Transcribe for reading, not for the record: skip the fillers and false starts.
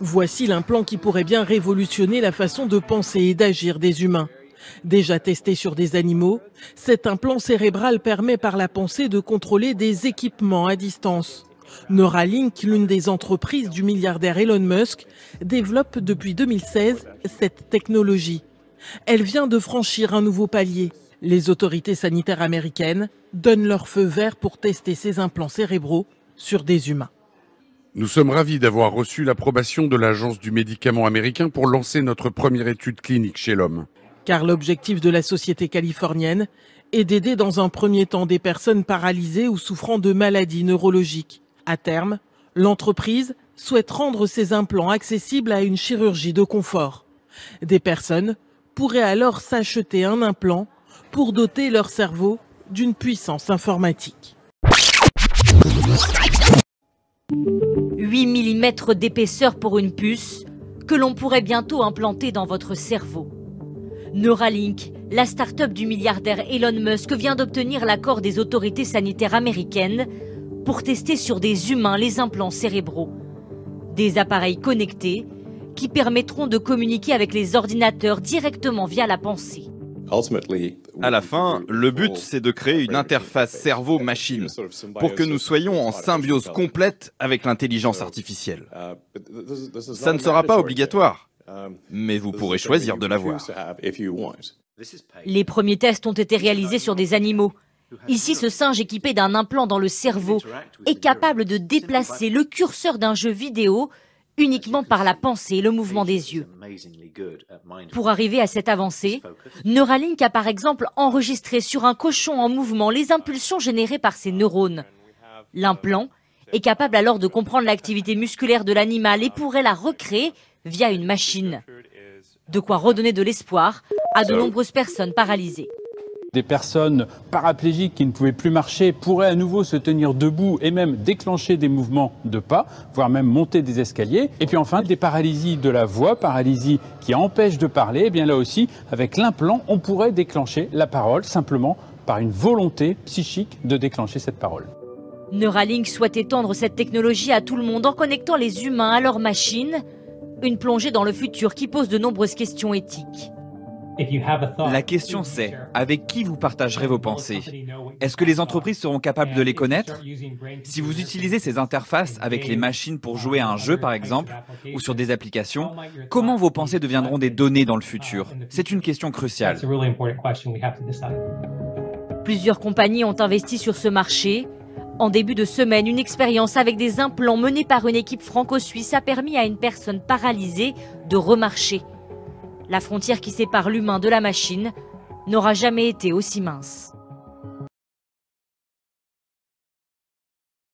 Voici l'implant qui pourrait bien révolutionner la façon de penser et d'agir des humains. Déjà testé sur des animaux, cet implant cérébral permet par la pensée de contrôler des équipements à distance. Neuralink, l'une des entreprises du milliardaire Elon Musk, développe depuis 2016 cette technologie. Elle vient de franchir un nouveau palier. Les autorités sanitaires américaines donnent leur feu vert pour tester ces implants cérébraux sur des humains. Nous sommes ravis d'avoir reçu l'approbation de l'Agence du médicament américain pour lancer notre première étude clinique chez l'homme. Car l'objectif de la société californienne est d'aider dans un premier temps des personnes paralysées ou souffrant de maladies neurologiques. À terme, l'entreprise souhaite rendre ces implants accessibles à une chirurgie de confort. Des personnes pourraient alors s'acheter un implant pour doter leur cerveau d'une puissance informatique. 8 mm d'épaisseur pour une puce que l'on pourrait bientôt implanter dans votre cerveau. Neuralink, la start-up du milliardaire Elon Musk, vient d'obtenir l'accord des autorités sanitaires américaines pour tester sur des humains les implants cérébraux. Des appareils connectés qui permettront de communiquer avec les ordinateurs directement via la pensée. À la fin, le but, c'est de créer une interface cerveau-machine pour que nous soyons en symbiose complète avec l'intelligence artificielle. Ça ne sera pas obligatoire, mais vous pourrez choisir de l'avoir. Les premiers tests ont été réalisés sur des animaux. Ici, ce singe équipé d'un implant dans le cerveau est capable de déplacer le curseur d'un jeu vidéo uniquement par la pensée et le mouvement des yeux. Pour arriver à cette avancée, Neuralink a par exemple enregistré sur un cochon en mouvement les impulsions générées par ses neurones. L'implant est capable alors de comprendre l'activité musculaire de l'animal et pourrait la recréer via une machine. De quoi redonner de l'espoir à de nombreuses personnes paralysées. Des personnes paraplégiques qui ne pouvaient plus marcher pourraient à nouveau se tenir debout et même déclencher des mouvements de pas, voire même monter des escaliers. Et puis enfin, des paralysies de la voix, paralysie qui empêche de parler. Et bien là aussi, avec l'implant, on pourrait déclencher la parole simplement par une volonté psychique de déclencher cette parole. Neuralink souhaite étendre cette technologie à tout le monde en connectant les humains à leurs machines. Une plongée dans le futur qui pose de nombreuses questions éthiques. La question c'est, avec qui vous partagerez vos pensées? Est-ce que les entreprises seront capables de les connaître? Si vous utilisez ces interfaces avec les machines pour jouer à un jeu par exemple, ou sur des applications, comment vos pensées deviendront des données dans le futur? C'est une question cruciale. Plusieurs compagnies ont investi sur ce marché. En début de semaine, une expérience avec des implants menée par une équipe franco-suisse a permis à une personne paralysée de remarcher. La frontière qui sépare l'humain de la machine n'aura jamais été aussi mince.